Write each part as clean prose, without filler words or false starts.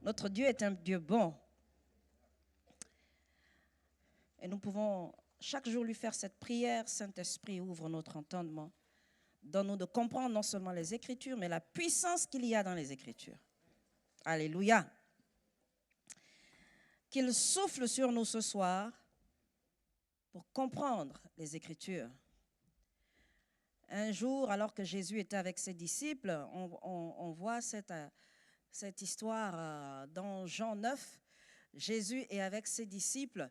Notre Dieu est un Dieu bon. Et nous pouvons chaque jour lui faire cette prière. Saint-Esprit, ouvre notre entendement. Donne-nous de comprendre non seulement les Écritures, mais la puissance qu'il y a dans les Écritures. Alléluia. Qu'il souffle sur nous ce soir pour comprendre les Écritures. Un jour, alors que Jésus était avec ses disciples, on voit cette histoire dans Jean 9. Jésus est avec ses disciples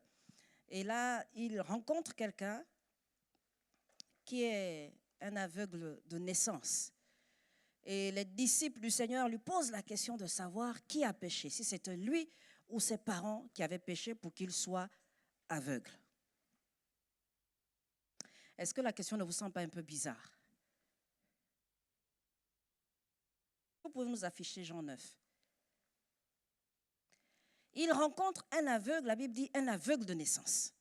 et là, il rencontre quelqu'un qui est un aveugle de naissance. Et les disciples du Seigneur lui posent la question de savoir qui a péché, si c'était lui ou ses parents qui avaient péché pour qu'il soit aveugle. Est-ce que la question ne vous semble pas un peu bizarre? Vous pouvez nous afficher Jean 9. Il rencontre un aveugle, la Bible dit un aveugle de naissance.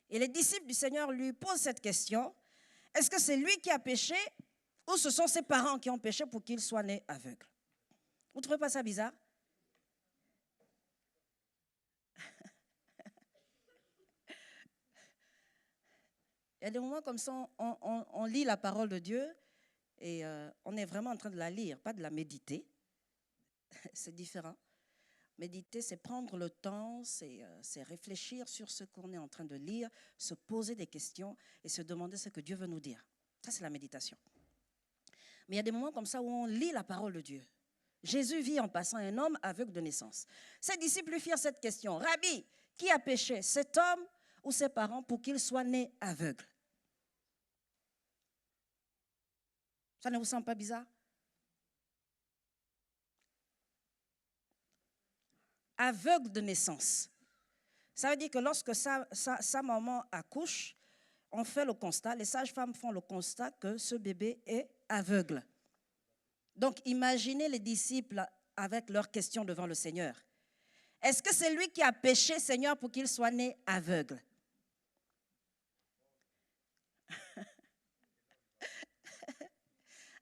Et les disciples du Seigneur lui posent cette question, est-ce que c'est lui qui a péché ou ce sont ses parents qui ont péché pour qu'il soit né aveugle? Vous ne trouvez pas ça bizarre? Il y a des moments comme ça, on lit la parole de Dieu et on est vraiment en train de la lire, pas de la méditer. C'est différent. Méditer, c'est prendre le temps, c'est réfléchir sur ce qu'on est en train de lire, se poser des questions et se demander ce que Dieu veut nous dire. Ça, c'est la méditation. Mais il y a des moments comme ça où on lit la parole de Dieu. Jésus vit en passant un homme aveugle de naissance. Ses disciples lui firent cette question. Rabbi, qui a péché, cet homme ou ses parents pour qu'il soit né aveugle? Ça ne vous semble pas bizarre? Aveugle de naissance. Ça veut dire que lorsque sa maman accouche, on fait le constat, les sages-femmes font le constat que ce bébé est aveugle. Donc imaginez les disciples avec leurs questions devant le Seigneur. Est-ce que c'est lui qui a péché, Seigneur, pour qu'il soit né aveugle?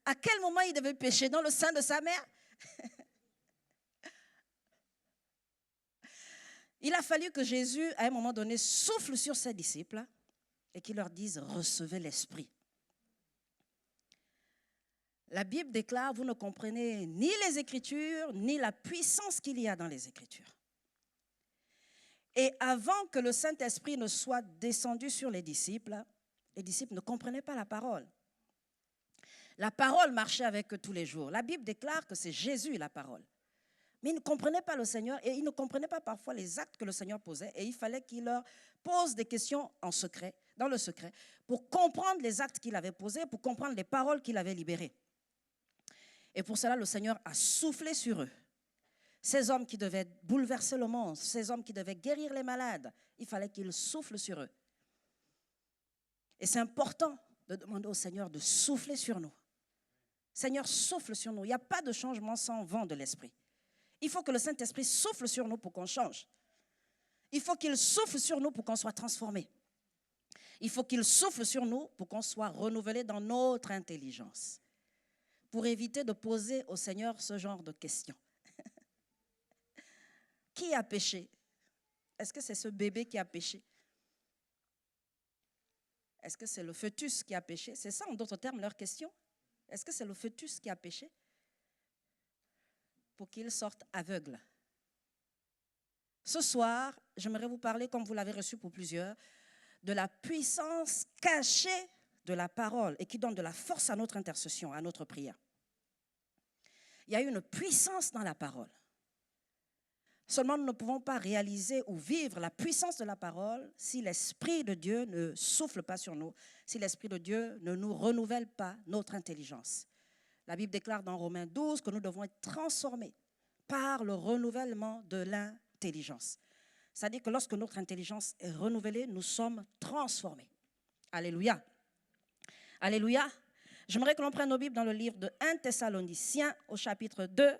À quel moment il devait pécher? Dans le sein de sa mère? Il a fallu que Jésus, à un moment donné, souffle sur ses disciples et qu'il leur dise, recevez l'Esprit. La Bible déclare, vous ne comprenez ni les Écritures, ni la puissance qu'il y a dans les Écritures. Et avant que le Saint-Esprit ne soit descendu sur les disciples ne comprenaient pas la parole. La parole marchait avec eux tous les jours. La Bible déclare que c'est Jésus la parole. Mais ils ne comprenaient pas le Seigneur et ils ne comprenaient pas parfois les actes que le Seigneur posait. Et il fallait qu'il leur pose des questions en secret, dans le secret, pour comprendre les actes qu'il avait posés, pour comprendre les paroles qu'il avait libérées. Et pour cela, le Seigneur a soufflé sur eux. Ces hommes qui devaient bouleverser le monde, ces hommes qui devaient guérir les malades, il fallait qu'il souffle sur eux. Et c'est important de demander au Seigneur de souffler sur nous. Seigneur, souffle sur nous. Il n'y a pas de changement sans vent de l'Esprit. Il faut que le Saint-Esprit souffle sur nous pour qu'on change. Il faut qu'il souffle sur nous pour qu'on soit transformé. Il faut qu'il souffle sur nous pour qu'on soit renouvelé dans notre intelligence. Pour éviter de poser au Seigneur ce genre de questions. Qui a péché? Est-ce que c'est ce bébé qui a péché? Est-ce que c'est le fœtus qui a péché? C'est ça, en d'autres termes, leur question. Est-ce que c'est le fœtus qui a péché? Pour qu'il sorte aveugle. Ce soir, j'aimerais vous parler, comme vous l'avez reçu pour plusieurs, de la puissance cachée de la parole et qui donne de la force à notre intercession, à notre prière. Il y a une puissance dans la parole. Seulement, nous ne pouvons pas réaliser ou vivre la puissance de la parole si l'Esprit de Dieu ne souffle pas sur nous, si l'Esprit de Dieu ne nous renouvelle pas notre intelligence. La Bible déclare dans Romains 12 que nous devons être transformés par le renouvellement de l'intelligence. C'est-à-dire que lorsque notre intelligence est renouvelée, nous sommes transformés. Alléluia. Alléluia. J'aimerais que l'on prenne nos Bibles dans le livre de 1 Thessaloniciens au chapitre 2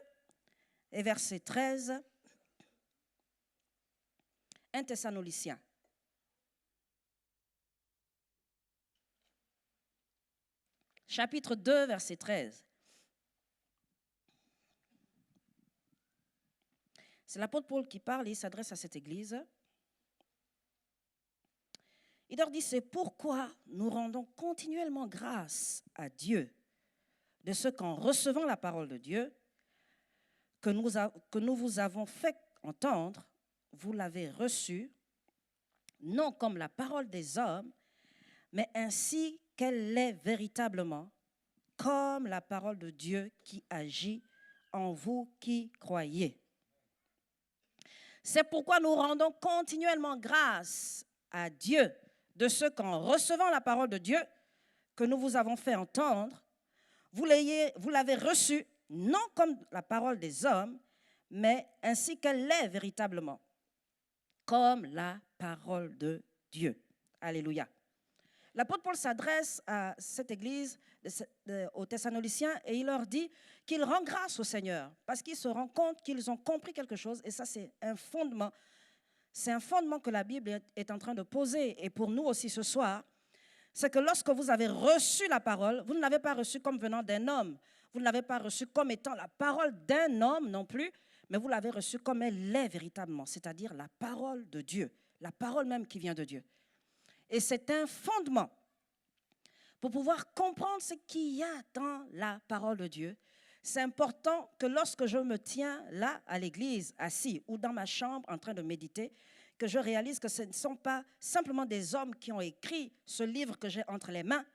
et verset 13. 1 Thessaloniciens. Chapitre 2, verset 13. C'est l'apôtre Paul qui parle et il s'adresse à cette église. Il leur dit, c'est pourquoi nous rendons continuellement grâce à Dieu de ce qu'en recevant la parole de Dieu, que nous vous avons fait entendre, vous l'avez reçue, non comme la parole des hommes, mais ainsi qu'elle l'est véritablement, comme la parole de Dieu qui agit en vous qui croyez. C'est pourquoi nous rendons continuellement grâce à Dieu de ce qu'en recevant la parole de Dieu que nous vous avons fait entendre, vous l'avez reçue non comme la parole des hommes, mais ainsi qu'elle l'est véritablement, comme la parole de Dieu. Alléluia. L'apôtre Paul s'adresse à cette église, aux Thessaloniciens, et il leur dit qu'il rend grâce au Seigneur, parce qu'il se rend compte qu'ils ont compris quelque chose, et ça c'est un fondement. C'est un fondement que la Bible est en train de poser, et pour nous aussi ce soir, c'est que lorsque vous avez reçu la parole, vous ne l'avez pas reçue comme venant d'un homme, vous ne l'avez pas reçue comme étant la parole d'un homme non plus, mais vous l'avez reçue comme elle l'est véritablement, c'est-à-dire la parole de Dieu, la parole même qui vient de Dieu. Et c'est un fondement pour pouvoir comprendre ce qu'il y a dans la parole de Dieu. C'est important que lorsque je me tiens là à l'église, assis, ou dans ma chambre en train de méditer, que je réalise que ce ne sont pas simplement des hommes qui ont écrit ce livre que j'ai entre les mains.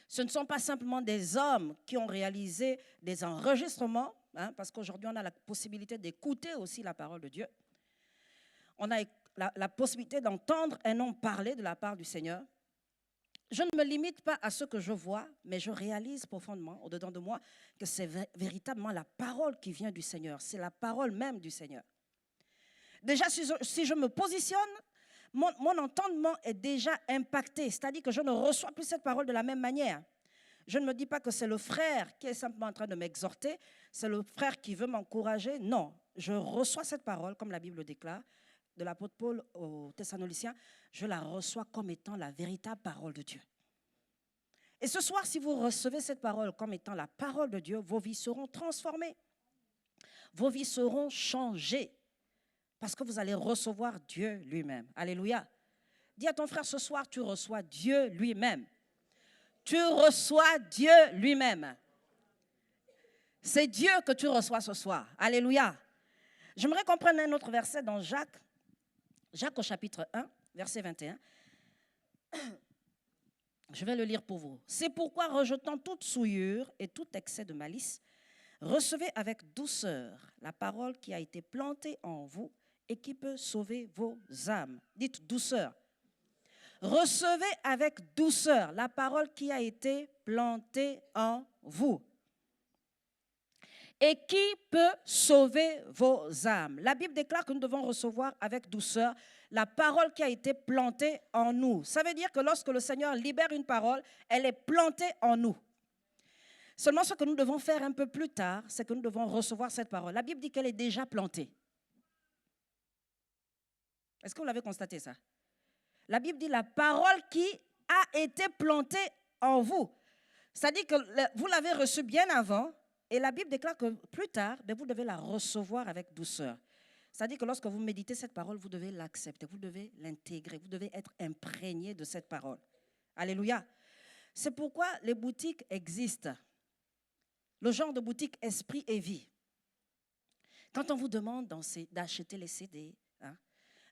Ce ne sont pas simplement des hommes qui ont réalisé des enregistrements, parce qu'aujourd'hui on a la possibilité d'écouter aussi la parole de Dieu. On a la possibilité d'entendre un homme parler de la part du Seigneur. Je ne me limite pas à ce que je vois, mais je réalise profondément, au-dedans de moi, que c'est véritablement la parole qui vient du Seigneur. C'est la parole même du Seigneur. Déjà, si je me positionne, mon entendement est déjà impacté. C'est-à-dire que je ne reçois plus cette parole de la même manière. Je ne me dis pas que c'est le frère qui est simplement en train de m'exhorter, c'est le frère qui veut m'encourager. Non, je reçois cette parole, comme la Bible déclare, de l'apôtre Paul aux Thessaloniciens, je la reçois comme étant la véritable parole de Dieu. Et ce soir, si vous recevez cette parole comme étant la parole de Dieu, vos vies seront transformées. Vos vies seront changées. Parce que vous allez recevoir Dieu lui-même. Alléluia. Dis à ton frère, ce soir, tu reçois Dieu lui-même. Tu reçois Dieu lui-même. C'est Dieu que tu reçois ce soir. Alléluia. J'aimerais qu'on prenne un autre verset dans Jacques. Jacques au chapitre 1, verset 21. Je vais le lire pour vous. C'est pourquoi, rejetant toute souillure et tout excès de malice, recevez avec douceur la parole qui a été plantée en vous et qui peut sauver vos âmes. Dites douceur. Recevez avec douceur la parole qui a été plantée en vous et qui peut sauver vos âmes. La Bible déclare que nous devons recevoir avec douceur la parole qui a été plantée en nous. Ça veut dire que lorsque le Seigneur libère une parole, elle est plantée en nous. Seulement ce que nous devons faire un peu plus tard, c'est que nous devons recevoir cette parole. La Bible dit qu'elle est déjà plantée. Est-ce que vous l'avez constaté ça? La Bible dit la parole qui a été plantée en vous. C'est-à-dire que vous l'avez reçue bien avant et la Bible déclare que plus tard, vous devez la recevoir avec douceur. C'est-à-dire que lorsque vous méditez cette parole, vous devez l'accepter, vous devez l'intégrer, vous devez être imprégné de cette parole. Alléluia. C'est pourquoi les boutiques existent. Le genre de boutique Esprit et Vie. Quand on vous demande d'acheter les CD,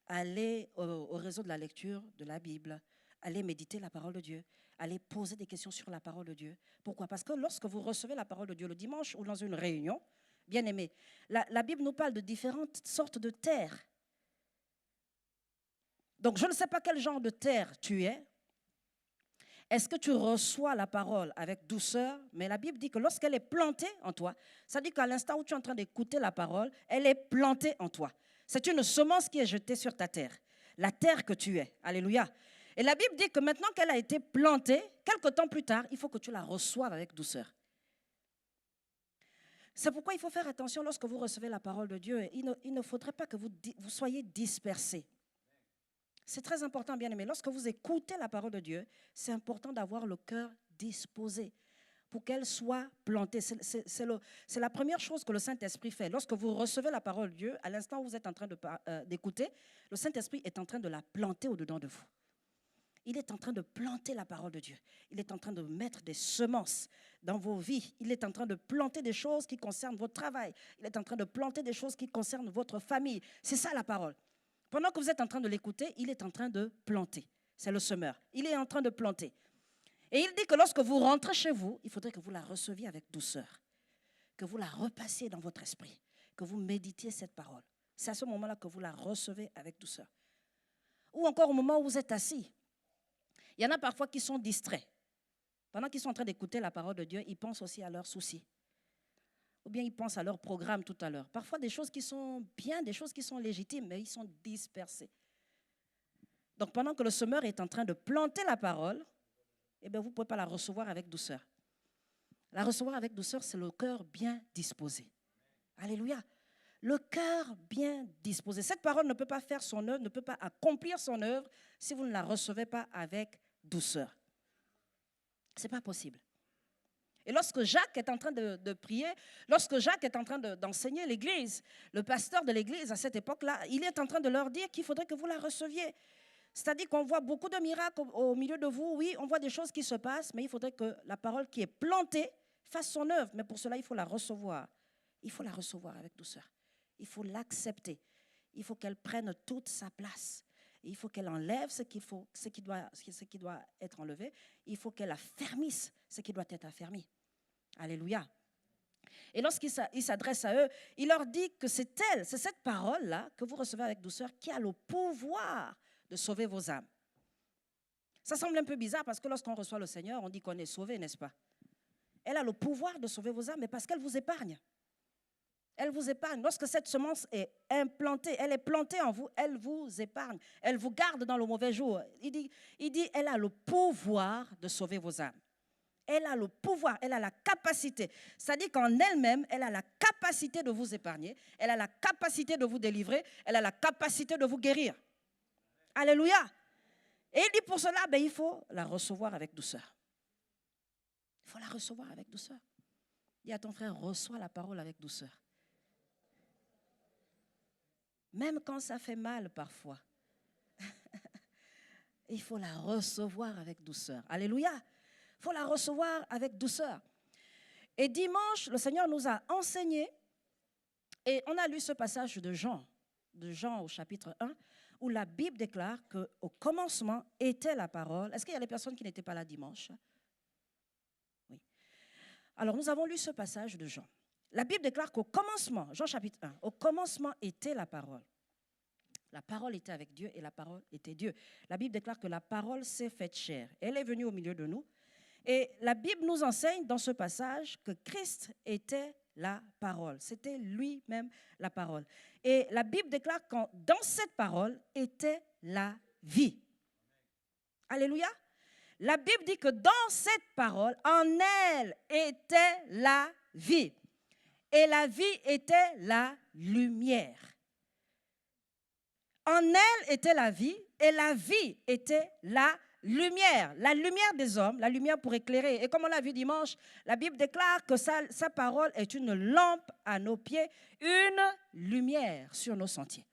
allez au réseau de la lecture de la Bible, allez méditer la parole de Dieu, allez poser des questions sur la parole de Dieu. Pourquoi? Parce que lorsque vous recevez la parole de Dieu le dimanche ou dans une réunion, bien aimé, la Bible nous parle de différentes sortes de terres. Donc je ne sais pas quel genre de terre tu es. Est-ce que tu reçois la parole avec douceur? Mais la Bible dit que lorsqu'elle est plantée en toi, ça dit qu'à l'instant où tu es en train d'écouter la parole, elle est plantée en toi. C'est une semence qui est jetée sur ta terre, la terre que tu es. Alléluia. Et la Bible dit que maintenant qu'elle a été plantée, quelque temps plus tard, il faut que tu la reçoives avec douceur. C'est pourquoi il faut faire attention lorsque vous recevez la parole de Dieu. Il ne faudrait pas que vous soyez dispersés. C'est très important, bien aimé. Lorsque vous écoutez la parole de Dieu, c'est important d'avoir le cœur disposé pour qu'elle soit plantée. C'est la première chose que le Saint-Esprit fait. Lorsque vous recevez la parole de Dieu, à l'instant où vous êtes en train d'écouter, le Saint-Esprit est en train de la planter au-dedans de vous. Il est en train de planter la parole de Dieu. Il est en train de mettre des semences dans vos vies. Il est en train de planter des choses qui concernent votre travail. Il est en train de planter des choses qui concernent votre famille. C'est ça la parole. Pendant que vous êtes en train de l'écouter, il est en train de planter. C'est le semeur. Il est en train de planter. Et il dit que lorsque vous rentrez chez vous, il faudrait que vous la receviez avec douceur, que vous la repassiez dans votre esprit, que vous méditiez cette parole. C'est à ce moment-là que vous la recevez avec douceur. Ou encore au moment où vous êtes assis. Il y en a parfois qui sont distraits. Pendant qu'ils sont en train d'écouter la parole de Dieu, ils pensent aussi à leurs soucis. Ou bien ils pensent à leur programme tout à l'heure. Parfois des choses qui sont bien, des choses qui sont légitimes, mais ils sont dispersés. Donc pendant que le semeur est en train de planter la parole, eh bien, vous ne pouvez pas la recevoir avec douceur. La recevoir avec douceur, c'est le cœur bien disposé. Alléluia. Le cœur bien disposé. Cette parole ne peut pas faire son œuvre, ne peut pas accomplir son œuvre si vous ne la recevez pas avec douceur. Ce n'est pas possible. Et lorsque Jacques est en train de prier, lorsque Jacques est en train d'enseigner l'église, le pasteur de l'église à cette époque-là, il est en train de leur dire qu'il faudrait que vous la receviez. C'est-à-dire qu'on voit beaucoup de miracles au milieu de vous. Oui, on voit des choses qui se passent, mais il faudrait que la parole qui est plantée fasse son œuvre. Mais pour cela, il faut la recevoir. Il faut la recevoir avec douceur. Il faut l'accepter. Il faut qu'elle prenne toute sa place. Il faut qu'elle enlève ce qui doit être enlevé. Il faut qu'elle affermisse ce qui doit être affermi. Alléluia. Et lorsqu'il s'adresse à eux, il leur dit que c'est cette parole-là que vous recevez avec douceur qui a le pouvoir de sauver vos âmes. Ça semble un peu bizarre parce que lorsqu'on reçoit le Seigneur, on dit qu'on est sauvé, n'est-ce pas? Elle a le pouvoir de sauver vos âmes, mais parce qu'elle vous épargne. Elle vous épargne. Lorsque cette semence est implantée, elle est plantée en vous, elle vous épargne. Elle vous garde dans le mauvais jour. Il dit, elle a le pouvoir de sauver vos âmes. Elle a le pouvoir, elle a la capacité. C'est-à-dire qu'en elle-même, elle a la capacité de vous épargner, elle a la capacité de vous délivrer, elle a la capacité de vous guérir. Alléluia. Et il dit pour cela, il faut la recevoir avec douceur. Il faut la recevoir avec douceur. Dis à ton frère, reçois la parole avec douceur. Même quand ça fait mal parfois, il faut la recevoir avec douceur. Alléluia. Il faut la recevoir avec douceur. Et dimanche, le Seigneur nous a enseigné, et on a lu ce passage de Jean au chapitre 1, où la Bible déclare qu'au commencement était la parole. Est-ce qu'il y a des personnes qui n'étaient pas là dimanche? Oui. Alors, nous avons lu ce passage de Jean. La Bible déclare qu'au commencement, Jean chapitre 1, au commencement était la parole. La parole était avec Dieu et la parole était Dieu. La Bible déclare que la parole s'est faite chair. Elle est venue au milieu de nous. Et la Bible nous enseigne dans ce passage que Christ était la parole. C'était lui-même la parole. Et la Bible déclare que dans cette parole était la vie. Alléluia. La Bible dit que dans cette parole, en elle était la vie. Et la vie était la lumière. En elle était la vie et la vie était la lumière des hommes, la lumière pour éclairer. Et comme on l'a vu dimanche, la Bible déclare que sa parole est une lampe à nos pieds, une lumière sur nos sentiers.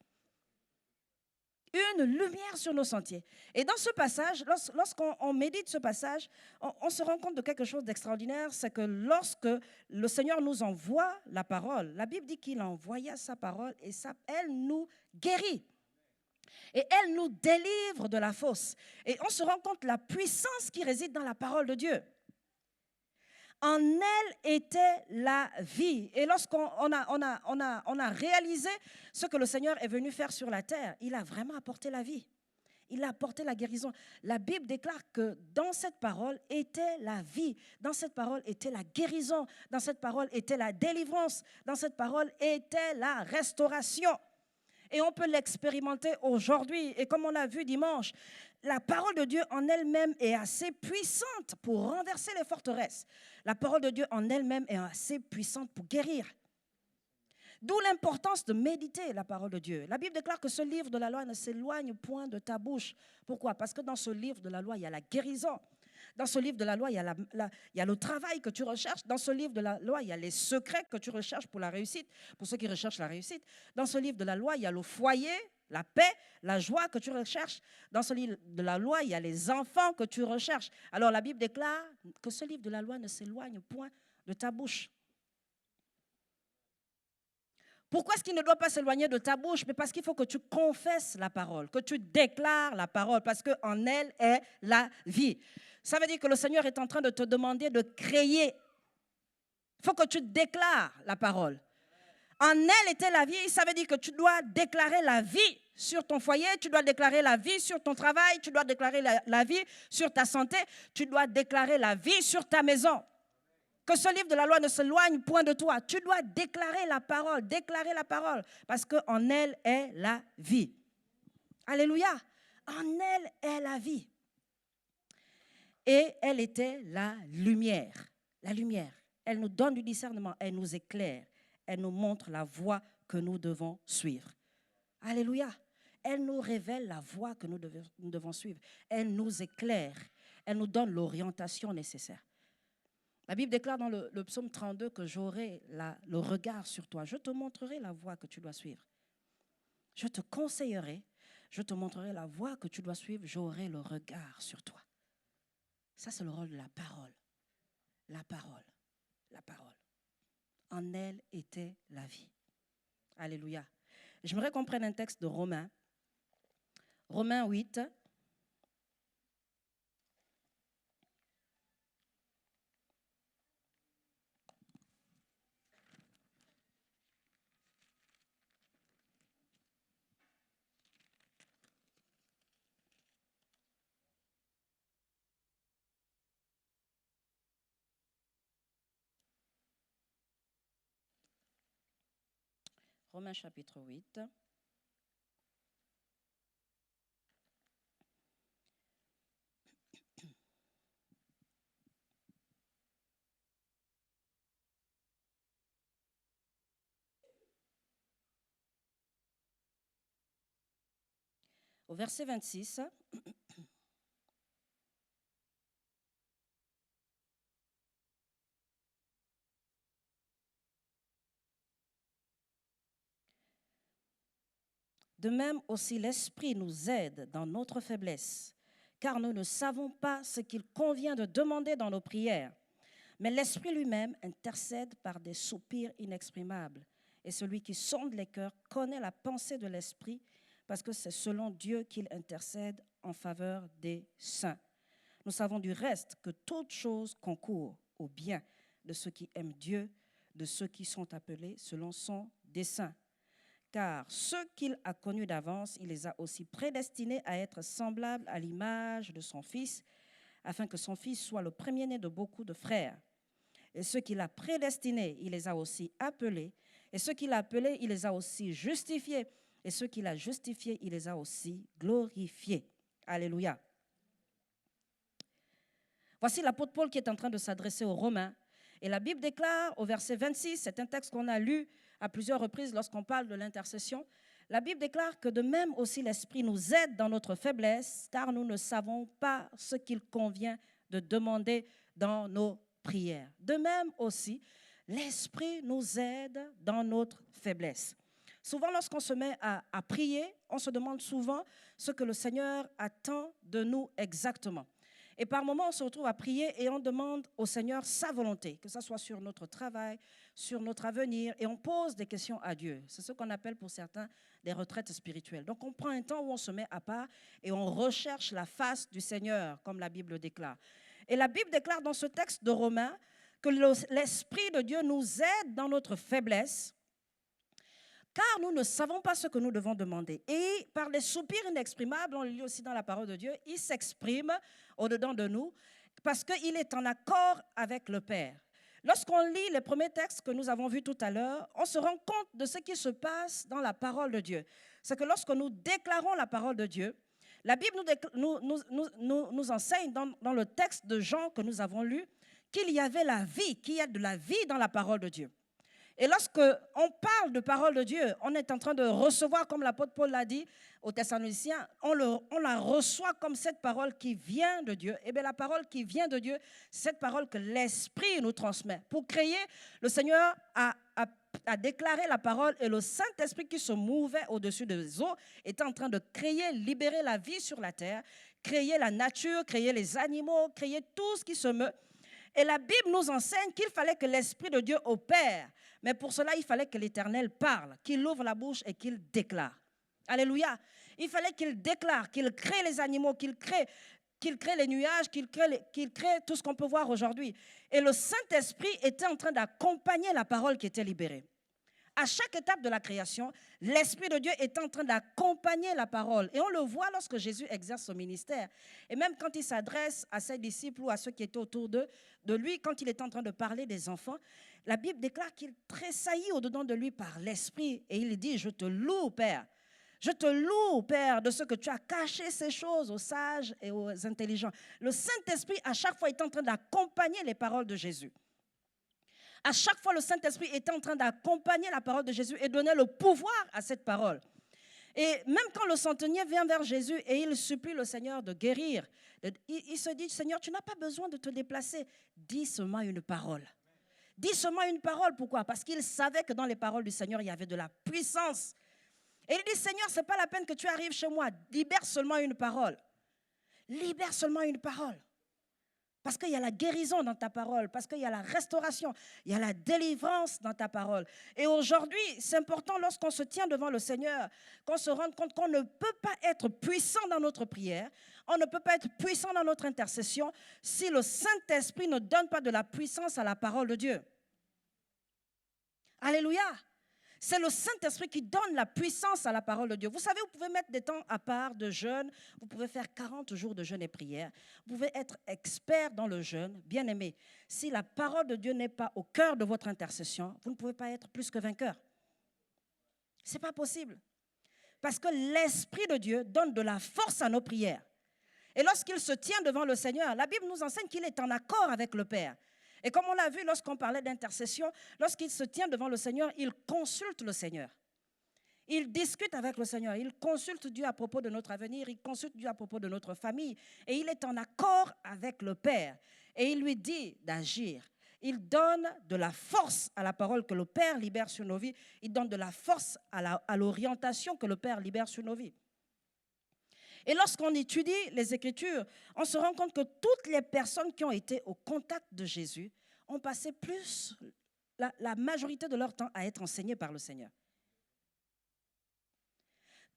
Une lumière sur nos sentiers. Et dans ce passage, lorsqu'on médite ce passage, on se rend compte de quelque chose d'extraordinaire, c'est que lorsque le Seigneur nous envoie la parole, la Bible dit qu'il envoya sa parole et elle nous guérit. Et elle nous délivre de la fosse. Et on se rend compte de la puissance qui réside dans la parole de Dieu. En elle était la vie. Et lorsqu'on a réalisé ce que le Seigneur est venu faire sur la terre, il a vraiment apporté la vie. Il a apporté la guérison. La Bible déclare que dans cette parole était la vie. Dans cette parole était la guérison. Dans cette parole était la délivrance. Dans cette parole était la restauration. Et on peut l'expérimenter aujourd'hui. Et comme on l'a vu dimanche, la parole de Dieu en elle-même est assez puissante pour renverser les forteresses. La parole de Dieu en elle-même est assez puissante pour guérir. D'où l'importance de méditer la parole de Dieu. La Bible déclare que ce livre de la loi ne s'éloigne point de ta bouche. Pourquoi? Parce que dans ce livre de la loi, il y a la guérison. Dans ce livre de la loi, il y a le travail que tu recherches. Dans ce livre de la loi, il y a les secrets que tu recherches pour la réussite, pour ceux qui recherchent la réussite. Dans ce livre de la loi, il y a le foyer, la paix, la joie que tu recherches. Dans ce livre de la loi, il y a les enfants que tu recherches. Alors la Bible déclare que ce livre de la loi ne s'éloigne point de ta bouche. Pourquoi est-ce qu'il ne doit pas s'éloigner de ta bouche? Mais parce qu'il faut que tu confesses la parole, que tu déclares la parole, parce qu'en elle est la vie. Ça veut dire que le Seigneur est en train de te demander de créer. Il faut que tu déclares la parole. En elle était la vie, ça veut dire que tu dois déclarer la vie sur ton foyer, tu dois déclarer la vie sur ton travail, tu dois déclarer la vie sur ta santé, tu dois déclarer la vie sur ta maison. Que ce livre de la loi ne s'éloigne point de toi. Tu dois déclarer la parole, parce qu'en elle est la vie. Alléluia. En elle est la vie. Et elle était la lumière. La lumière. Elle nous donne du discernement, elle nous éclaire, elle nous montre la voie que nous devons suivre. Alléluia. Elle nous révèle la voie que nous devons suivre. Elle nous éclaire, elle nous donne l'orientation nécessaire. La Bible déclare dans le psaume 32 que j'aurai le regard sur toi. Je te montrerai la voie que tu dois suivre. Je te conseillerai, je te montrerai la voie que tu dois suivre. J'aurai le regard sur toi. Ça, c'est le rôle de la parole. La parole. La parole. En elle était la vie. Alléluia. J'aimerais qu'on prenne un texte de Romains. Romains 8. Romains chapitre 8. Au verset 26. De même aussi l'Esprit nous aide dans notre faiblesse, car nous ne savons pas ce qu'il convient de demander dans nos prières. Mais l'Esprit lui-même intercède par des soupirs inexprimables. Et celui qui sonde les cœurs connaît la pensée de l'Esprit, parce que c'est selon Dieu qu'il intercède en faveur des saints. Nous savons du reste que toute chose concourt au bien de ceux qui aiment Dieu, de ceux qui sont appelés selon son dessein. Car ceux qu'il a connus d'avance, il les a aussi prédestinés à être semblables à l'image de son Fils, afin que son Fils soit le premier-né de beaucoup de frères. Et ceux qu'il a prédestinés, il les a aussi appelés. Et ceux qu'il a appelés, il les a aussi justifiés. Et ceux qu'il a justifiés, il les a aussi glorifiés. Alléluia. Voici l'apôtre Paul qui est en train de s'adresser aux Romains. Et la Bible déclare au verset 26, c'est un texte qu'on a lu à plusieurs reprises lorsqu'on parle de l'intercession. La Bible déclare que de même aussi l'Esprit nous aide dans notre faiblesse, car nous ne savons pas ce qu'il convient de demander dans nos prières. De même aussi, l'Esprit nous aide dans notre faiblesse. Souvent, lorsqu'on se met à prier, on se demande souvent ce que le Seigneur attend de nous exactement. Et par moments, on se retrouve à prier et on demande au Seigneur sa volonté, que ce soit sur notre travail, sur notre avenir, et on pose des questions à Dieu. C'est ce qu'on appelle pour certains des retraites spirituelles. Donc on prend un temps où on se met à part et on recherche la face du Seigneur, comme la Bible déclare. Et la Bible déclare dans ce texte de Romains que l'Esprit de Dieu nous aide dans notre faiblesse, car nous ne savons pas ce que nous devons demander. Et par les soupirs inexprimables, on le lit aussi dans la parole de Dieu, il s'exprime au-dedans de nous parce qu'il est en accord avec le Père. Lorsqu'on lit les premiers textes que nous avons vus tout à l'heure, on se rend compte de ce qui se passe dans la parole de Dieu. C'est que lorsque nous déclarons la parole de Dieu, la Bible nous enseigne dans le texte de Jean que nous avons lu qu'il y avait la vie, qu'il y a de la vie dans la parole de Dieu. Et lorsque on parle de parole de Dieu, on est en train de recevoir, comme l'apôtre Paul l'a dit aux Thessaloniciens, on la reçoit comme cette parole qui vient de Dieu. Et bien la parole qui vient de Dieu, c'est cette parole que l'Esprit nous transmet. Pour créer, le Seigneur a déclaré la parole et le Saint-Esprit qui se mouvait au-dessus des eaux était en train de créer, libérer la vie sur la terre, créer la nature, créer les animaux, créer tout ce qui se meut. Et la Bible nous enseigne qu'il fallait que l'Esprit de Dieu opère. Mais pour cela, il fallait que l'Éternel parle, qu'il ouvre la bouche et qu'il déclare. Alléluia. Il fallait qu'il déclare, qu'il crée les animaux, qu'il crée les nuages, qu'il crée tout ce qu'on peut voir aujourd'hui. Et le Saint-Esprit était en train d'accompagner la parole qui était libérée. À chaque étape de la création, l'Esprit de Dieu est en train d'accompagner la parole. Et on le voit lorsque Jésus exerce son ministère. Et même quand il s'adresse à ses disciples ou à ceux qui étaient autour de lui, quand il est en train de parler des enfants, la Bible déclare qu'il tressaillit au-dedans de lui par l'Esprit. Et il dit, je te loue, Père. Je te loue, Père, de ce que tu as caché ces choses aux sages et aux intelligents. Le Saint-Esprit, à chaque fois, est en train d'accompagner les paroles de Jésus. À chaque fois, le Saint-Esprit est en train d'accompagner la parole de Jésus et donner le pouvoir à cette parole. Et même quand le centenier vient vers Jésus et il supplie le Seigneur de guérir, il se dit, Seigneur, tu n'as pas besoin de te déplacer. Dis seulement une parole. Dis seulement une parole. Pourquoi? Parce qu'il savait que dans les paroles du Seigneur, il y avait de la puissance. Et il dit, Seigneur, ce n'est pas la peine que tu arrives chez moi. Libère seulement une parole. Libère seulement une parole. Parce qu'il y a la guérison dans ta parole, parce qu'il y a la restauration, il y a la délivrance dans ta parole. Et aujourd'hui, c'est important lorsqu'on se tient devant le Seigneur, qu'on se rende compte qu'on ne peut pas être puissant dans notre prière, on ne peut pas être puissant dans notre intercession si le Saint-Esprit ne donne pas de la puissance à la parole de Dieu. Alléluia! C'est le Saint-Esprit qui donne la puissance à la parole de Dieu. Vous savez, vous pouvez mettre des temps à part de jeûne. Vous pouvez faire 40 jours de jeûne et prière. Vous pouvez être expert dans le jeûne. Bien aimé, si la parole de Dieu n'est pas au cœur de votre intercession, vous ne pouvez pas être plus que vainqueur. Ce n'est pas possible. Parce que l'Esprit de Dieu donne de la force à nos prières. Et lorsqu'il se tient devant le Seigneur, la Bible nous enseigne qu'il est en accord avec le Père. Et comme on l'a vu lorsqu'on parlait d'intercession, lorsqu'il se tient devant le Seigneur, il consulte le Seigneur. Il discute avec le Seigneur. Il consulte Dieu à propos de notre avenir. Il consulte Dieu à propos de notre famille. Et il est en accord avec le Père. Et il lui dit d'agir. Il donne de la force à la parole que le Père libère sur nos vies. Il donne de la force à l'orientation que le Père libère sur nos vies. Et lorsqu'on étudie les Écritures, on se rend compte que toutes les personnes qui ont été au contact de Jésus ont passé la majorité de leur temps à être enseignées par le Seigneur.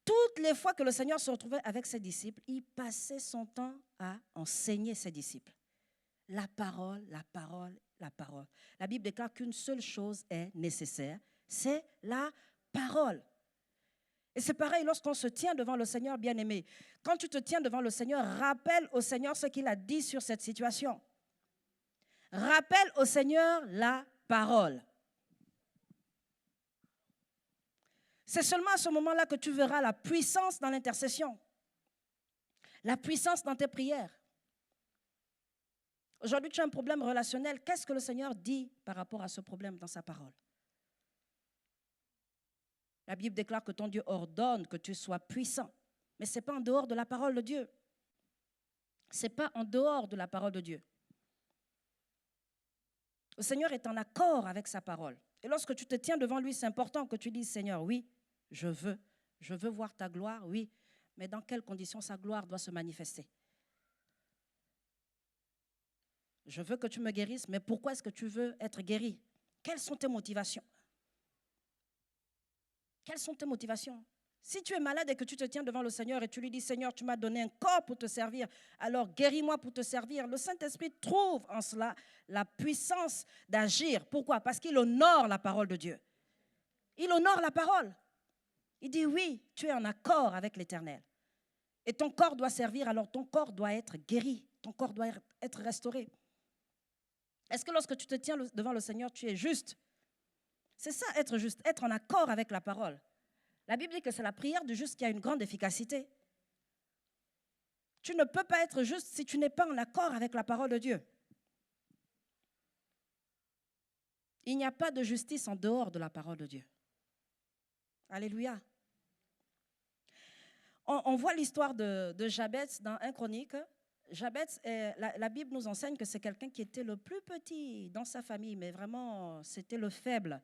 Toutes les fois que le Seigneur se retrouvait avec ses disciples, il passait son temps à enseigner ses disciples. La parole, la parole, la parole. La Bible déclare qu'une seule chose est nécessaire, c'est la parole. Et c'est pareil lorsqu'on se tient devant le Seigneur bien-aimé. Quand tu te tiens devant le Seigneur, rappelle au Seigneur ce qu'il a dit sur cette situation. Rappelle au Seigneur la parole. C'est seulement à ce moment-là que tu verras la puissance dans l'intercession, la puissance dans tes prières. Aujourd'hui, tu as un problème relationnel. Qu'est-ce que le Seigneur dit par rapport à ce problème dans sa parole? La Bible déclare que ton Dieu ordonne que tu sois puissant. Mais ce n'est pas en dehors de la parole de Dieu. Ce n'est pas en dehors de la parole de Dieu. Le Seigneur est en accord avec sa parole. Et lorsque tu te tiens devant lui, c'est important que tu dises, Seigneur, oui, je veux voir ta gloire, oui, mais dans quelles conditions sa gloire doit se manifester? Je veux que tu me guérisses, mais pourquoi est-ce que tu veux être guéri? Quelles sont tes motivations? Quelles sont tes motivations? Si tu es malade et que tu te tiens devant le Seigneur et tu lui dis, Seigneur, tu m'as donné un corps pour te servir, alors guéris-moi pour te servir. Le Saint-Esprit trouve en cela la puissance d'agir. Pourquoi? Parce qu'il honore la parole de Dieu. Il honore la parole. Il dit, oui, tu es en accord avec l'Éternel. Et ton corps doit servir, alors ton corps doit être guéri. Ton corps doit être restauré. Est-ce que lorsque tu te tiens devant le Seigneur, tu es juste? C'est ça, être juste, être en accord avec la parole. La Bible dit que c'est la prière du juste qui a une grande efficacité. Tu ne peux pas être juste si tu n'es pas en accord avec la parole de Dieu. Il n'y a pas de justice en dehors de la parole de Dieu. Alléluia. On voit l'histoire de Jabez dans 1 Chronique. Jabez, la Bible nous enseigne que c'est quelqu'un qui était le plus petit dans sa famille, mais vraiment, c'était le faible.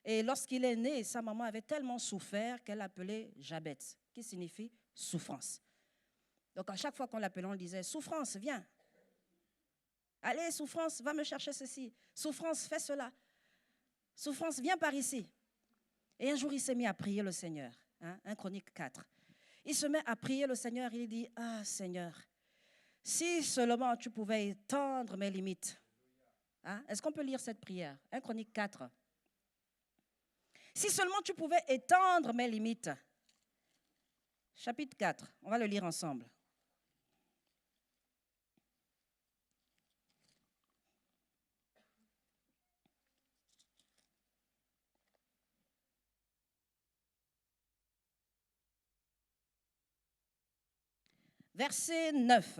Et lorsqu'il est né, sa maman avait tellement souffert qu'elle l'appelait Jabez, qui signifie souffrance. Donc, à chaque fois qu'on l'appelait, on disait « Souffrance, viens. Allez, souffrance, va me chercher ceci. Souffrance, fais cela. Souffrance, viens par ici. » Et un jour, il s'est mis à prier le Seigneur. 1 Chronique 4. Il se met à prier le Seigneur. Il dit « Ah, Seigneur, si seulement tu pouvais étendre mes limites. » Est-ce qu'on peut lire cette prière? 1 Chronique 4. Si seulement tu pouvais étendre mes limites. Chapitre 4, on va le lire ensemble. Verset 9.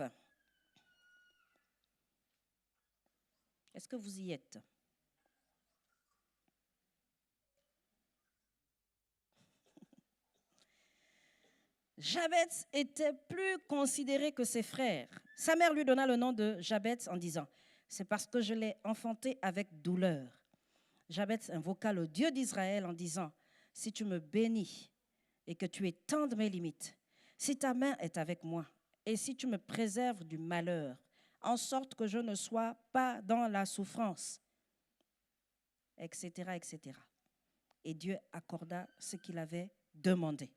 Est-ce que vous y êtes? Jabez était plus considéré que ses frères. Sa mère lui donna le nom de Jabez en disant « C'est parce que je l'ai enfanté avec douleur. » Jabez invoqua le Dieu d'Israël en disant « Si tu me bénis et que tu étendes mes limites, si ta main est avec moi et si tu me préserves du malheur, en sorte que je ne sois pas dans la souffrance, etc., etc. » Et Dieu accorda ce qu'il avait demandé.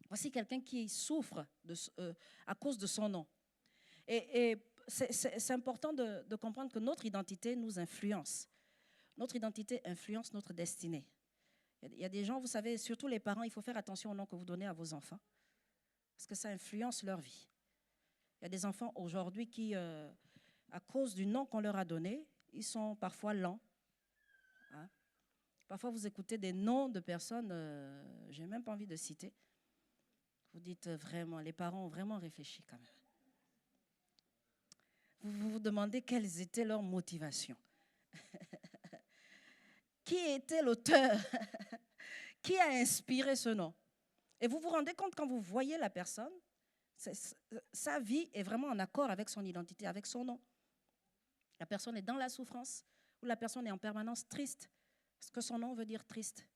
Voici quelqu'un qui souffre à cause de son nom. Et c'est important de comprendre que notre identité nous influence. Notre identité influence notre destinée. Il y a des gens, vous savez, surtout les parents, il faut faire attention au nom que vous donnez à vos enfants, parce que ça influence leur vie. Il y a des enfants aujourd'hui qui, à cause du nom qu'on leur a donné, ils sont parfois lents. Parfois, vous écoutez des noms de personnes, je n'ai même pas envie de citer. Vous dites vraiment, les parents ont vraiment réfléchi quand même. Vous vous demandez quelles étaient leurs motivations. Qui était l'auteur? Qui a inspiré ce nom? Et vous vous rendez compte quand vous voyez la personne, sa vie est vraiment en accord avec son identité, avec son nom. La personne est dans la souffrance ou la personne est en permanence triste, parce que son nom veut dire triste.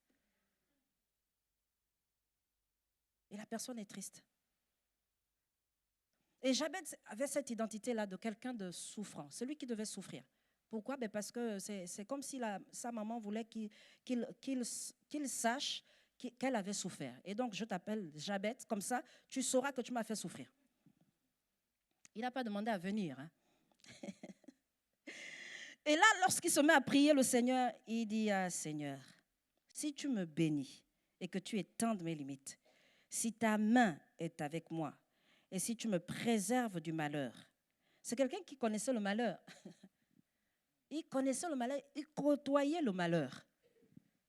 Et la personne est triste. Et Jabez avait cette identité-là de quelqu'un de souffrant, celui qui devait souffrir. Pourquoi? Parce que c'est comme si sa maman voulait qu'il sache qu'elle avait souffert. Et donc, je t'appelle Jabez, comme ça, tu sauras que tu m'as fait souffrir. Il n'a pas demandé à venir. Et là, lorsqu'il se met à prier le Seigneur, il dit « Ah, Seigneur, si tu me bénis et que tu étendes mes limites, si ta main est avec moi et si tu me préserves du malheur. » C'est quelqu'un qui connaissait le malheur. Il connaissait le malheur, il côtoyait le malheur.